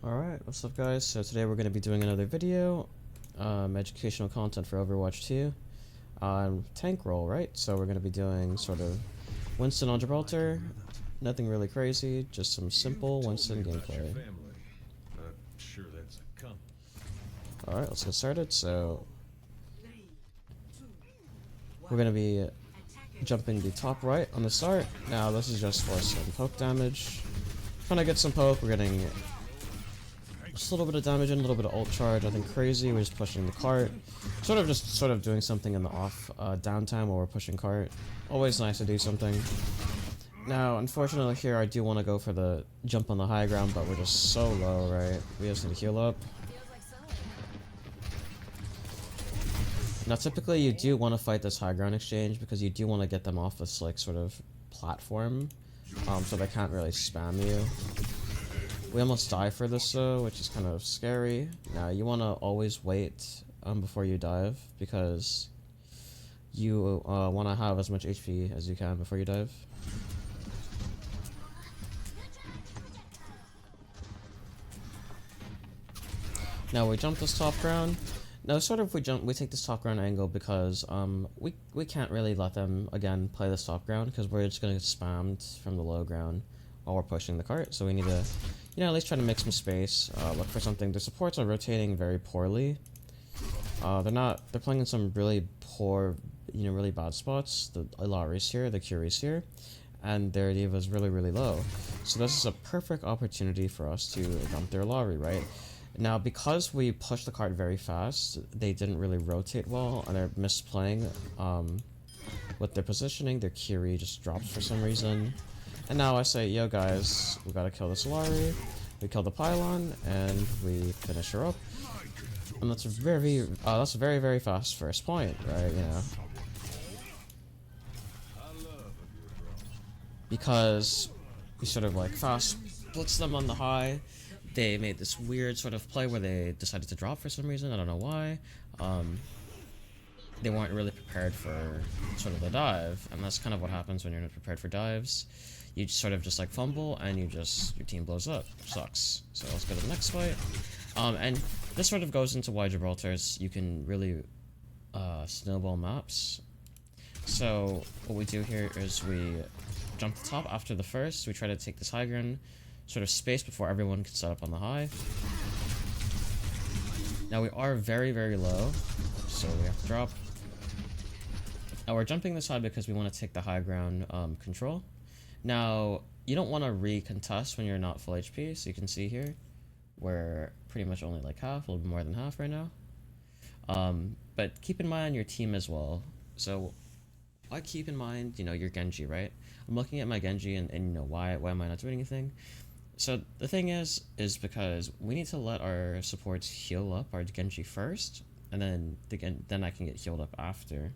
Alright, what's up guys? So today we're going to be doing another video, educational content for Overwatch 2, tank role, right? So we're going to be doing sort of Winston on Gibraltar, nothing really crazy, just some simple Winston gameplay. Alright, let's get started. So we're going to be jumping the top right on the start. Now this is just for some poke damage. Trying to get some poke, we're getting just a little bit of damage and a little bit of ult charge, nothing crazy, we're just pushing the cart. Sort of doing something in the off downtime while we're pushing cart. Always nice to do something. Now, unfortunately here I do want to go for the jump on the high ground, but we're just so low, right? We just need to heal up. Now typically you do want to fight this high ground exchange because you do want to get them off this like sort of platform, so they can't really spam you. We almost die for this though, which is kind of scary. Now you want to always wait before you dive because you want to have as much HP as you can before you dive. Now we jump this top ground. Now we take this top ground angle because we can't really let them again play this top ground because we're just gonna get spammed from the low ground while we're pushing the cart. So we need to, at least try to make some space, look for something. The supports are rotating very poorly. They're playing in some really poor, really bad spots. The Ilari's here, the Curie's here, and their D.Va's really, really low. So this is a perfect opportunity for us to dump their Ilari, right? Now, because we pushed the cart very fast, they didn't really rotate well, and they're misplaying with their positioning. Their Curie just drops for some reason. And now I say, yo guys, we gotta kill this Ilari. We kill the pylon, and we finish her up. And that's a very, very fast first point, right? Because we sort of like fast blitz them on the high. They made this weird sort of play where they decided to drop for some reason. I don't know why. They weren't really prepared for sort of the dive, and that's kind of what happens when you're not prepared for dives. You just sort of just like fumble, and your team blows up. Sucks. So let's go to the next fight. And this sort of goes into why Gibraltar's you can really snowball maps. So what we do here is we jump the top after the first. We try to take this high ground sort of space before everyone can set up on the high. Now we are very, very low, so we have to drop. Now we're jumping this high because we want to take the high ground control. Now you don't want to recontest when you're not full HP, so you can see here we're pretty much only like half, a little bit more than half right now. But keep in mind your team as well. So I keep in mind, your Genji, right? I'm looking at my Genji and why am I not doing anything? So the thing is because we need to let our supports heal up our Genji first, and then I can get healed up after.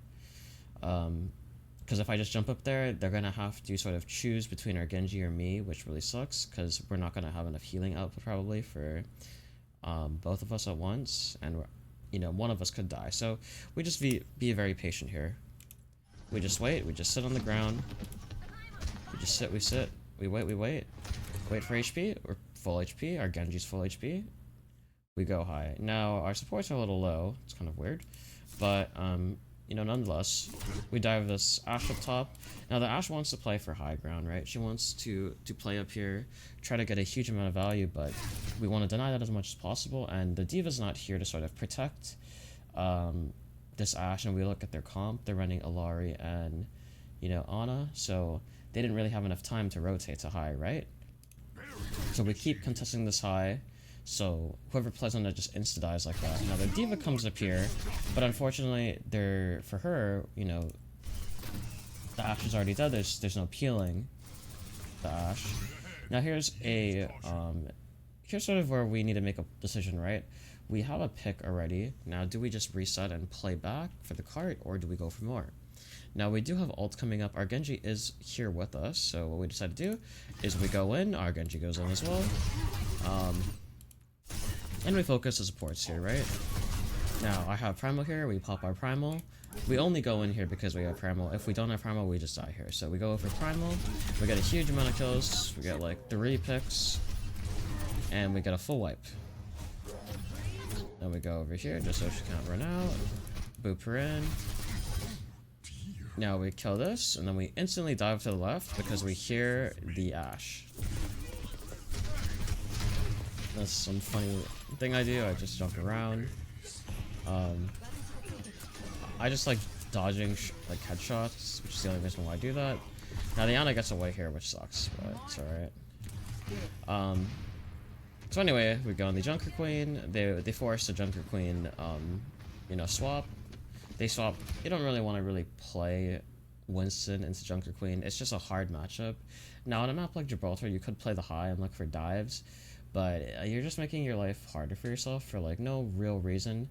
Because if I just jump up there, they're gonna have to sort of choose between our Genji or me, which really sucks because we're not gonna have enough healing output probably for both of us at once, and one of us could die. So we just be very patient here. We just wait. We just sit on the ground. We just sit. We sit. We wait. We wait. Wait for HP. We're full HP. Our Genji's full HP. We go high. Now our supports are a little low. It's kind of weird, but nonetheless, we dive this Ashe up top. Now the Ashe wants to play for high ground, right? She wants to play up here, try to get a huge amount of value, but we want to deny that as much as possible. And the D.Va's not here to sort of protect this Ashe. And we look at their comp. They're running Ilari and Ana, so they didn't really have enough time to rotate to high, right? So we keep contesting this high, so whoever plays on it just insta-dies like that. Now the D.Va comes up here, but unfortunately for her, the Ashe is already dead. There's no peeling the Ashe. Now here's sort of where we need to make a decision, right? We have a pick already. Now do we just reset and play back for the cart, or do we go for more? Now we do have ult coming up. Our Genji is here with us, so what we decide to do is we go in, our Genji goes in as well. And we focus the supports here, right? Now I have Primal here, we pop our Primal. We only go in here because we have Primal. If we don't have Primal, we just die here. So we go for Primal, we get a huge amount of kills, we get like 3 picks. and we get a full wipe. Then we go over here just so she can't run out. Boop her in. Now we kill this, and then we instantly dive to the left because we hear the Ashe. That's some funny thing I do. I just jump around. I just like dodging like headshots, which is the only reason why I do that. Now the Ana gets away here, which sucks, but it's alright. So anyway, we go on the Junker Queen. They force the Junker Queen, you know, swap. They swap. You don't really want to really play Winston into Junker Queen. It's just a hard matchup. Now on a map like Gibraltar, you could play the high and look for dives, but you're just making your life harder for yourself for like no real reason.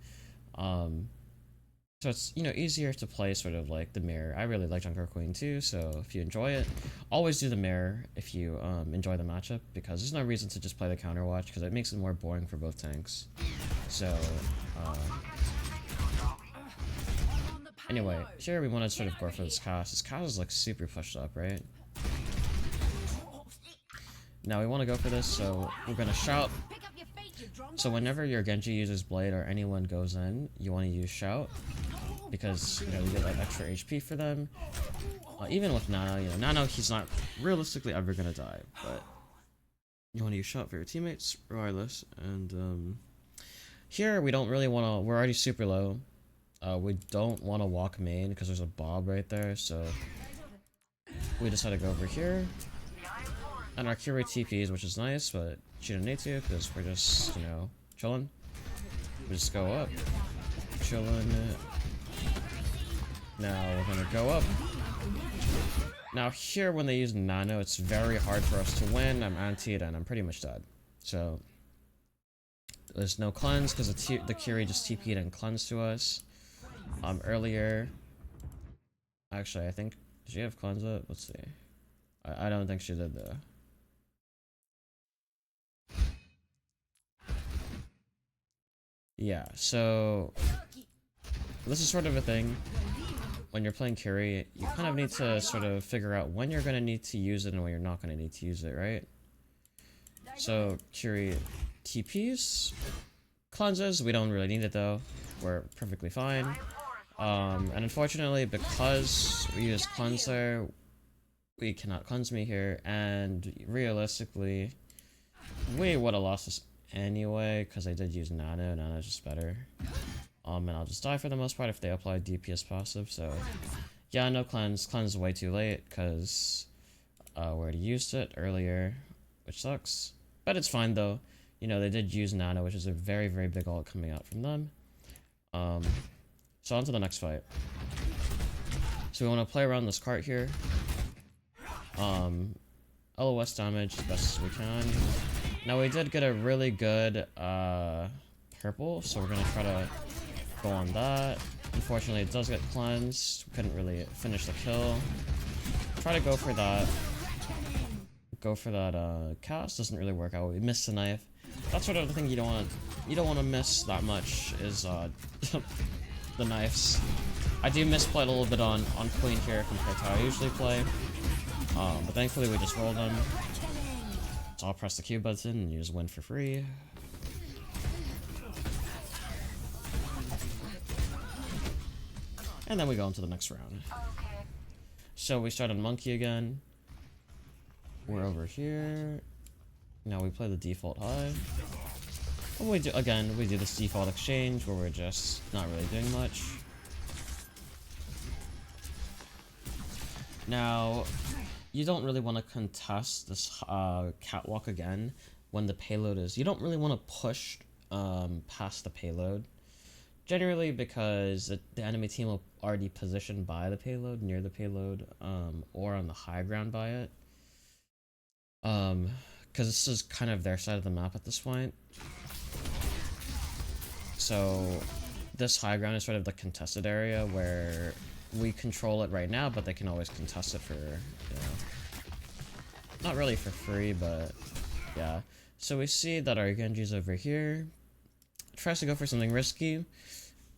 So it's, you know, easier to play sort of like the mirror. I really like Junker Queen too, so if you enjoy it, always do the mirror if you enjoy the matchup, because there's no reason to just play the counter watch because it makes it more boring for both tanks. So anyway, here we want to sort of go for this cast. This cast is like super pushed up, right? Now we want to go for this, so we're gonna shout. So whenever your Genji uses Blade or anyone goes in, you want to use Shout, because, you know, you get like extra HP for them. Even with Nano, you know, Nano, he's not realistically ever gonna die, but you want to use Shout for your teammates regardless. And here we don't really want to. We're already super low. We don't want to walk main because there's a Bob right there, so we decided to go over here. And our Curie TPs, which is nice, but she didn't need to because we're just, you know, chilling. We just go up, chilling. Now we're gonna go up. Now here, when they use Nano, it's very hard for us to win. I'm antied and I'm pretty much dead. So there's no cleanse because the Curie just TP'd and cleansed to us. Earlier, actually, I think, did she have cleanse up? Let's see. I don't think she did though. Yeah, so this is sort of a thing. When you're playing Curie, you kind of need to sort of figure out when you're going to need to use it and when you're not going to need to use it, right? So Curie TPs, cleanses, we don't really need it though. We're perfectly fine. And unfortunately, because we use cleanser, we cannot cleanse me here, and realistically, we would have lost this anyway, because I did use Nano. Nano's just better. And I'll just die for the most part if they apply DPS passive, so yeah, no cleanse. Cleanse way too late, because we already used it earlier, which sucks. But it's fine though. You know, they did use Nano, which is a very, very big ult coming out from them. So on to the next fight. So we want to play around this cart here. LOS damage as best as we can. Now we did get a really good purple, so we're gonna try to go on that. Unfortunately, it does get cleansed. We couldn't really finish the kill. Try to go for that. Go for that cast. Doesn't really work out. We missed the knife. That's sort of the thing you don't want to miss that much is the knives. I do misplay a little bit on Queen here compared to how I usually play. But thankfully we just rolled them. So I'll press the Q button and you just win for free. And then we go into the next round. So we start on Monkey again. We're over here. Now we play the default high. And we do this default exchange where we're just not really doing much. Now, you don't really want to contest this catwalk again when the payload is. You don't really want to push past the payload. Generally, because the enemy team will already positioned by the payload, near the payload, or on the high ground by it. Because this is kind of their side of the map at this point. So this high ground is sort of the contested area where we control it right now, but they can always contest it for, you know, not really for free, but yeah. So we see that our Genji's over here. Tries to go for something risky.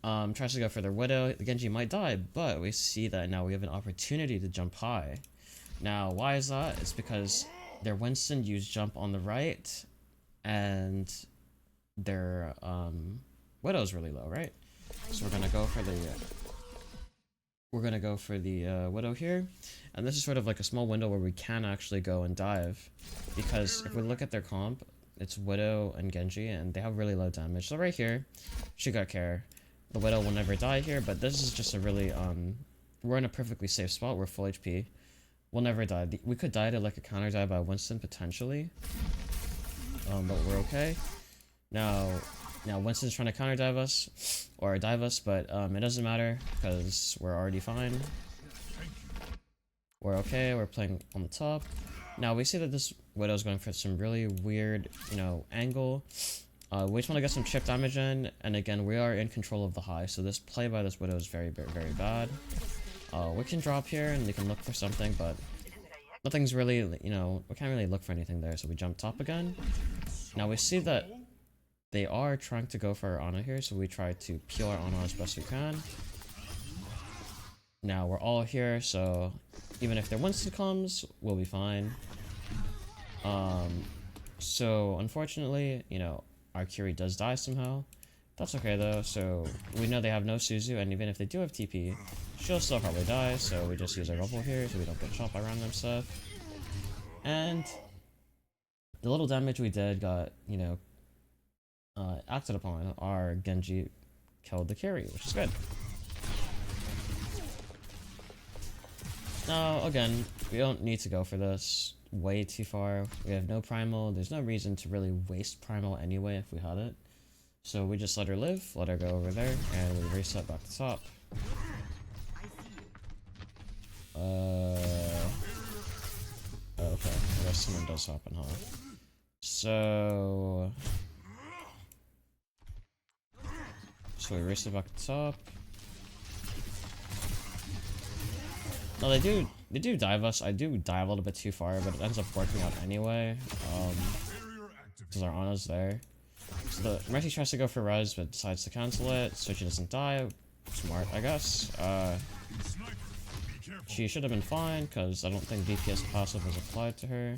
Tries to go for their Widow. The Genji might die, but we see that now we have an opportunity to jump high. Now, why is that? It's because their Winston used jump on the right, and their Widow's really low, right? So we're gonna go for the Widow here, and this is sort of like a small window where we can actually go and dive, because if we look at their comp, it's Widow and Genji, and they have really low damage. So right here, she got care. The Widow will never die here, but this is just a really we're in a perfectly safe spot. We're full HP. We'll never die. We could die to like a counter dive by Winston potentially, but we're okay. Now Winston's trying to counter dive us, or dive us, but it doesn't matter because we're already fine. We're okay. We're playing on the top. Now we see that this Widow's going for some really weird, angle. We just want to get some chip damage in, and again, we are in control of the high, so this play by this Widow is very, very, very bad. We can drop here and we can look for something, but nothing's really, we can't really look for anything there, so we jump top again. Now we see that they are trying to go for our Ana here, so we try to peel our Ana as best we can. Now we're all here, so even if their Winston comes, we'll be fine. So unfortunately, our Curie does die somehow. That's okay though, so we know they have no Suzu, and even if they do have TP, she'll still probably die, so we just use our bubble here so we don't get shot by random stuff. And the little damage we did got, acted upon. Our Genji killed the carry, which is good. Now, again, we don't need to go for this way too far. We have no Primal. There's no reason to really waste Primal anyway if we had it. So we just let her live, let her go over there, and we reset back to top. Okay, I guess someone does happen, huh? So we reset back to top. No, they do dive us. I do dive a little bit too far, but it ends up working out anyway. Because our Ana's there. So the Mercy tries to go for res, but decides to cancel it, so she doesn't die. Smart, I guess. She should have been fine, because I don't think DPS passive was applied to her.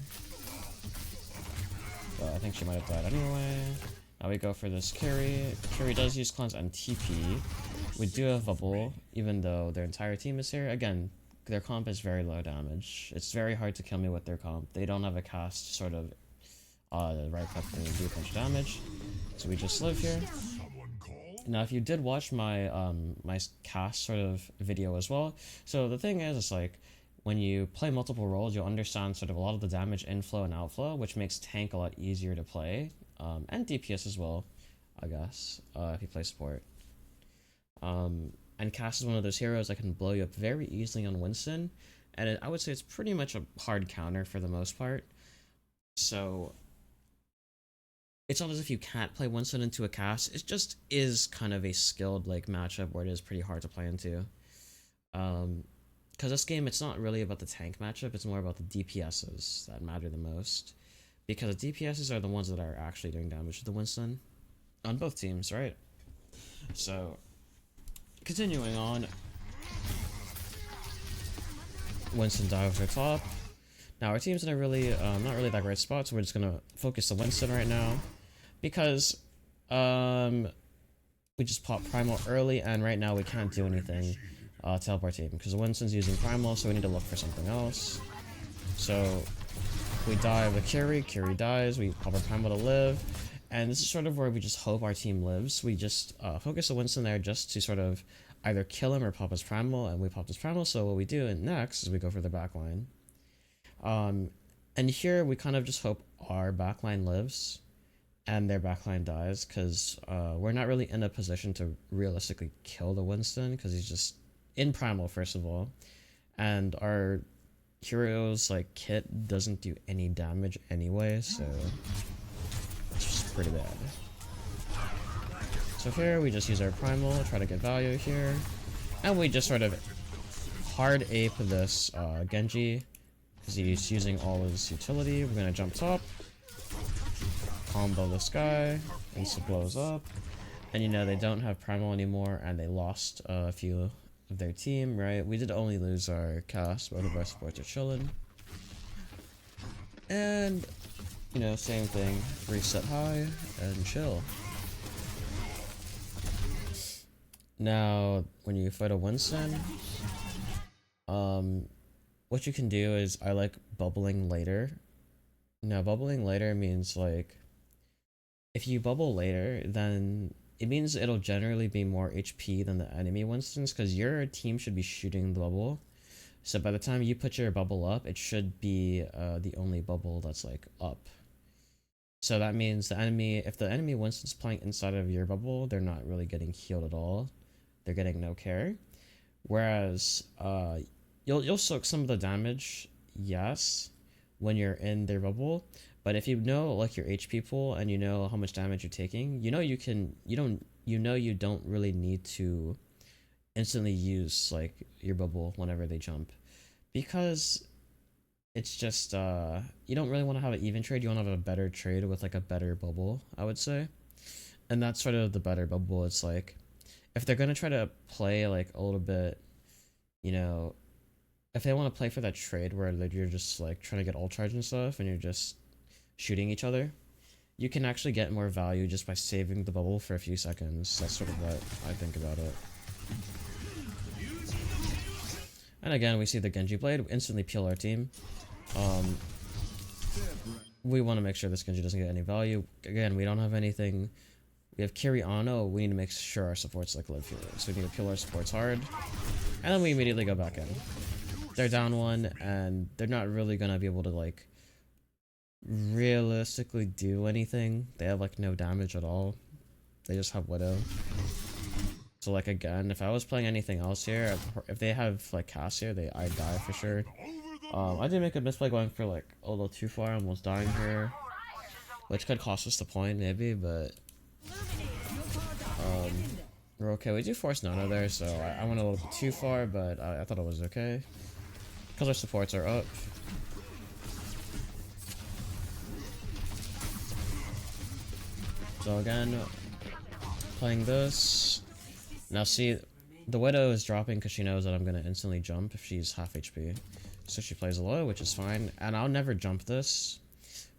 But I think she might have died anyway. Now we go for this carry. Carry does use cleanse and TP. We do have bubble, even though their entire team is here. Again, their comp is very low damage. It's very hard to kill me with their comp. They don't have a cast to sort of right click and do a bunch of damage. So we just live here. Now if you did watch my my cast sort of video as well, so the thing is, it's like when you play multiple roles, you'll understand sort of a lot of the damage inflow and outflow, which makes tank a lot easier to play, and DPS as well, I guess, if you play support. And Cass is one of those heroes that can blow you up very easily on Winston, and I would say it's pretty much a hard counter for the most part. So it's not as if you can't play Winston into a Cass, it just is kind of a skilled matchup where it is pretty hard to play into. Because this game, it's not really about the tank matchup, it's more about the DPSs that matter the most. Because the DPSs are the ones that are actually doing damage to the Winston on both teams, right? So continuing on, Winston dives our top. Now our team's in a really, not really that great spot, so we're just gonna focus on Winston right now, because we just popped Primal early, and right now we can't do anything to help our team, because Winston's using Primal, so we need to look for something else. So we dive a carry dies, we pop our Primal to live, and this is sort of where we just hope our team lives. We just focus on Winston there just to sort of either kill him or pop his Primal, and we pop his Primal, so what we do next is we go for the backline. And here we kind of just hope our backline lives and their backline dies, because we're not really in a position to realistically kill the Winston, because he's just in Primal first of all, and our hero's kit doesn't do any damage anyway, so it's just pretty bad. So here we just use our Primal, try to get value here, and we just sort of hard ape this Genji, because he's using all his utility. We're gonna jump top, combo this guy, insta blows up, and they don't have Primal anymore, and they lost a few of their team, right? We did only lose our cast, both of our supports are chilling. And you know, same thing. Reset high and chill. Now, when you fight a Winston, what you can do is I like bubbling later. Now, bubbling later means like if you bubble later, then it means it'll generally be more HP than the enemy Winstons because your team should be shooting the bubble. So by the time you put your bubble up, it should be the only bubble that's like up. So that means the enemy, if the enemy Winston's playing inside of your bubble, they're not really getting healed at all. They're getting no care. Whereas you'll soak some of the damage, yes, when you're in their bubble. But if you know like your HP pool and you know how much damage you're taking, you know you don't really need to instantly use like your bubble whenever they jump, because it's just you don't really want to have an even trade. You want to have a better trade with like a better bubble, I would say. And that's sort of the better bubble. It's like if they're gonna try to play like a little bit, you know, if they want to play for that trade where you're just like trying to get ult charge and stuff and you're just shooting each other, you can actually get more value just by saving the bubble for a few seconds. That's sort of what I think about it. And again, we see the Genji Blade instantly peel our team. We want to make sure this Genji doesn't get any value. Again, we don't have anything. We have Kiriano. We need to make sure our supports like live here. So we need to peel our supports hard. And then we immediately go back in. They're down one, and they're not really going to be able to like realistically do anything. They have like no damage at all. They just have Widow. So like again, if I was playing anything else here, if they have like Cass here, I'd die for sure. I did make a misplay going for like a little too far, almost dying here, which could cost us the point maybe, but we're okay. We do force Nano there, so I went a little bit too far, but I thought it was okay because our supports are up. So again, playing this. Now see, the Widow is dropping because she knows that I'm going to instantly jump if she's half HP. So she plays low, which is fine. And I'll never jump this,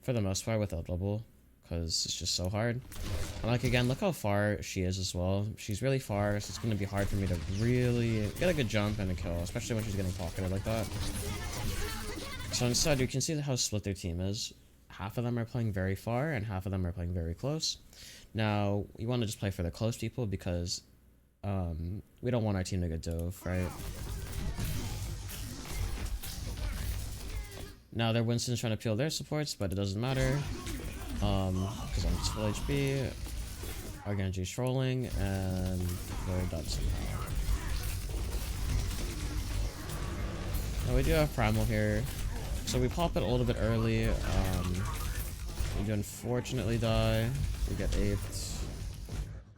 for the most part, without double, because it's just so hard. And like again, look how far she is as well. She's really far, so it's going to be hard for me to really get a good jump and a kill, especially when she's getting pocketed like that. So instead, you can see how split their team is. Half of them are playing very far, and half of them are playing very close. Now, you want to just play for the close people because we don't want our team to get dove, right? Now their Winston's trying to peel their supports, but it doesn't matter. Because I'm full HP. Our Genji's trolling, and they're done somehow. Now we do have Primal here. So we pop it a little bit early. We do unfortunately die. We get aped.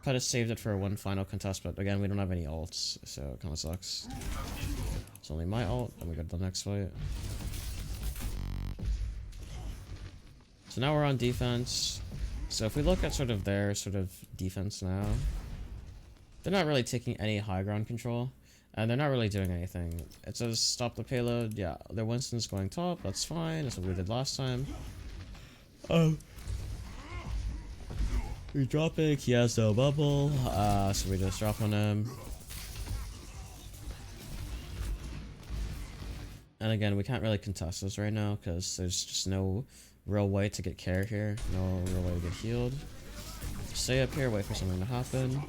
Could have saved it for one final contest, but again, we don't have any ults, so it kind of sucks. It's only my ult, and we go to the next fight. So now we're on defense. So if we look at sort of their sort of defense now, they're not really taking any high ground control, and they're not really doing anything. It says stop the payload. Yeah, their Winston's going top. That's fine. That's what we did last time. We drop it. He has no bubble. So we just drop on him. And again, we can't really contest this right now because there's just no real way to get care here. No real way to get healed. Stay up here, wait for something to happen.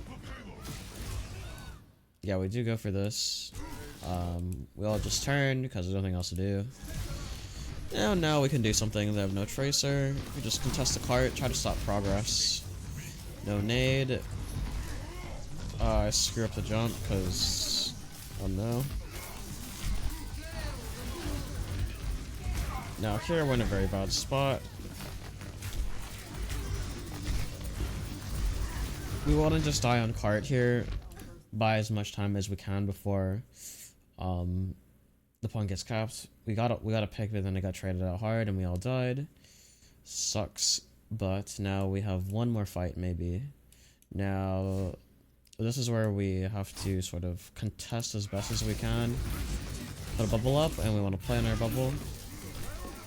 Yeah, we do go for this. We all just turn because there's nothing else to do. And now we can do something. They have no tracer. We just contest the cart, try to stop progress. No nade. I screw up the jump because, oh no. Now here we're in a very bad spot. We want to just die on cart here, buy as much time as we can before the point gets capped. We got a pick, but then it got traded out hard and we all died. Sucks. But now we have one more fight maybe. Now this is where we have to sort of contest as best as we can. Put a bubble up and we want to play on our bubble.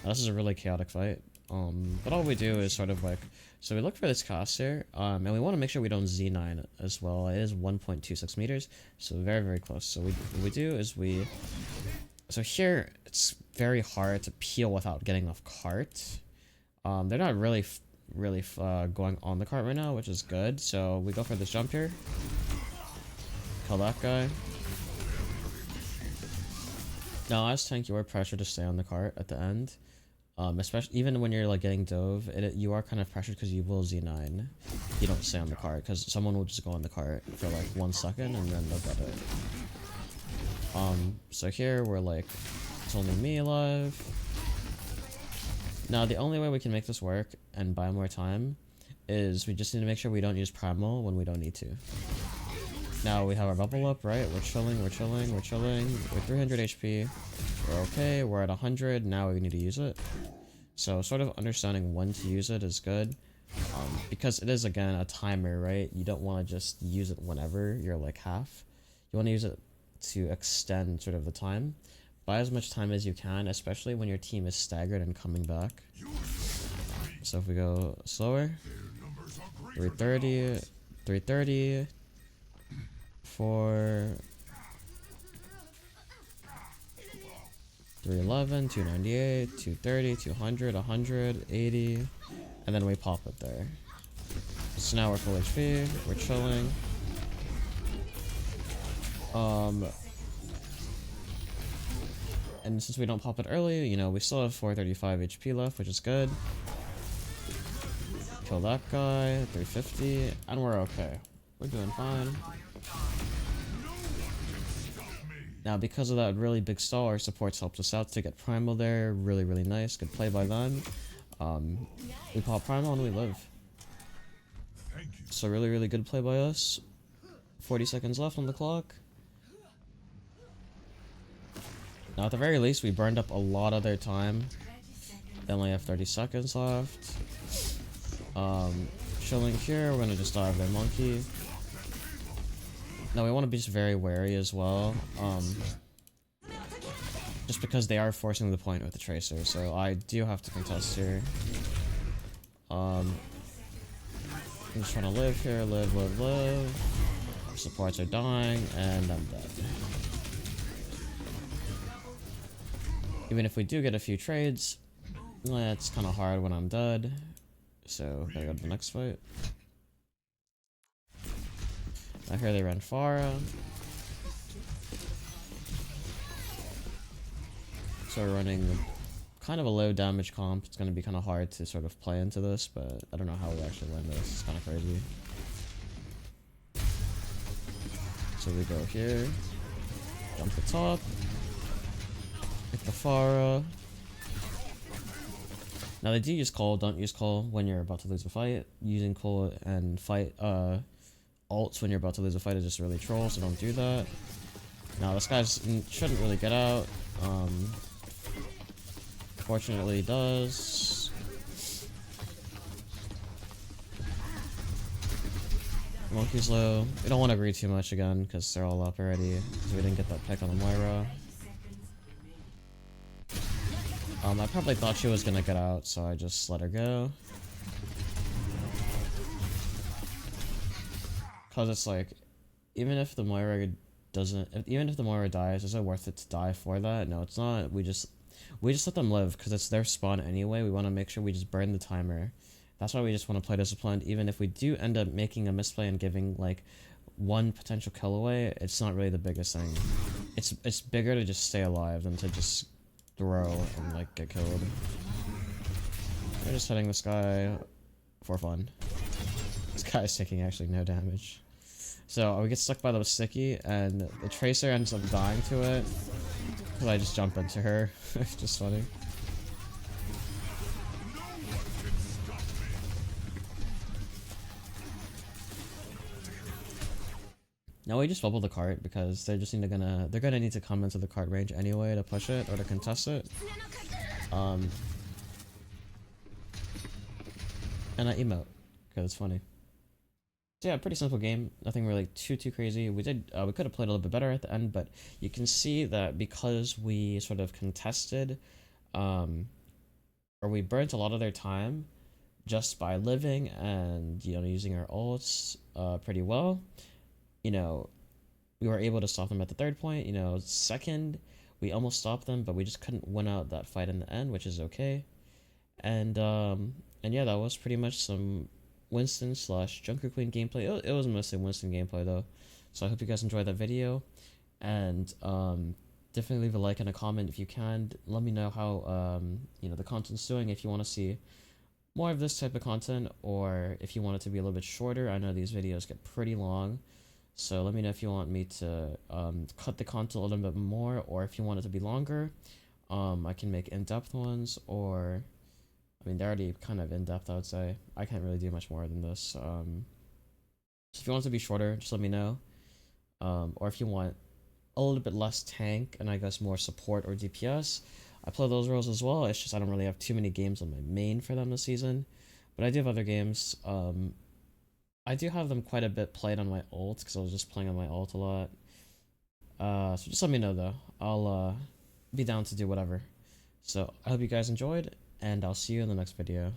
This is a really chaotic fight. But all we do is sort of like, so we look for this cost here, and we want to make sure we don't Z9 as well. It is 1.26 meters, so very, very close. So what we do is so here it's very hard to peel without getting off cart. They're not really going on the cart right now, which is good. So we go for this jump here, kill that guy. Now as tank, you are pressured to stay on the cart at the end. Especially even when you're like getting dove, you are kind of pressured because you will Z9. You don't stay on the cart because someone will just go on the cart for like 1 second and then they'll get it. So here we're like, it's only me alive. Now the only way we can make this work and buy more time is we just need to make sure we don't use Primal when we don't need to. Now we have our bubble up, right? We're chilling, we're chilling, we're chilling. We're 300 HP. We're okay, we're at 100, now we need to use it. So sort of understanding when to use it is good. Because it is, again, a timer, right? You don't want to just use it whenever you're like half. You want to use it to extend sort of the time. Buy as much time as you can, especially when your team is staggered and coming back. So if we go slower, 330, 330, 4, 311, 298, 230, 200, 100, 80, and then we pop it there. So now we're full HP, we're chilling. And since we don't pop it early, you know, we still have 435 HP left, which is good. Kill that guy, 350, and we're okay. We're doing fine. Now, because of that really big stall, our supports helped us out to get Primal there. Really, really nice. Good play by them. We pop Primal and we live. So really, really good play by us. 40 seconds left on the clock. Now, at the very least, we burned up a lot of their time. They only have 30 seconds left. Chilling here, we're gonna just dive their monkey. Now we want to be just very wary as well, just because they are forcing the point with the tracer, so I do have to contest here. I'm just trying to live here, live. Our supports are dying, and I'm dead. Even if we do get a few trades, it's kind of hard when I'm dead, so gotta go to the next fight. I hear they ran Pharah. So we're running kind of a low damage comp. It's going to be kind of hard to sort of play into this, but I don't know how we actually win this. It's kind of crazy. So we go here. Jump the top. Hit the Pharah. Now they do use Cole. Don't use Cole when you're about to lose a fight. Using Cole and fight ults when you're about to lose a fight is just really troll, so don't do that. Now this guy shouldn't really get out. Fortunately he does. Monkey's low. We don't want to agree too much again because they're all up already, because we didn't get that pick on the Moira. I probably thought she was gonna get out, so I just let her go. Cause it's like, even if the Moira even if the Moira dies, is it worth it to die for that? No, it's not. We just let them live because it's their spawn anyway. We want to make sure we just burn the timer. That's why we just want to play disciplined. Even if we do end up making a misplay and giving like one potential kill away, it's not really the biggest thing. It's bigger to just stay alive than to just throw and like get killed. We're just hitting this guy for fun. This guy is taking actually no damage. So we get stuck by the sticky, and the tracer ends up dying to it because I just jump into her. It's just funny. Now we just bubble the cart because they're gonna need to come into the cart range anyway to push it or to contest it. And I emote because it's funny. So yeah, pretty simple game. Nothing really too crazy. We could have played a little bit better at the end, but you can see that because we sort of contested or we burnt a lot of their time just by living and, you know, using our ults pretty well. You know, we were able to stop them at the third point. You know, second, we almost stopped them, but we just couldn't win out that fight in the end, which is okay. And yeah, that was pretty much some Winston slash Junker Queen gameplay. It was mostly Winston gameplay though. So I hope you guys enjoyed that video, and definitely leave a like and a comment if you can. Let me know how you know, the content's doing, if you want to see more of this type of content, or if you want it to be a little bit shorter. I know these videos get pretty long, so let me know if you want me to cut the content a little bit more, or if you want it to be longer. I can make in-depth ones, or I mean, they're already kind of in-depth, I would say. I can't really do much more than this. So if you want it to be shorter, just let me know. Or if you want a little bit less tank and I guess more support or DPS, I play those roles as well. It's just I don't really have too many games on my main for them this season, but I do have other games. I do have them quite a bit played on my ult because I was just playing on my ult a lot. So just let me know though. I'll be down to do whatever. So I hope you guys enjoyed, and I'll see you in the next video.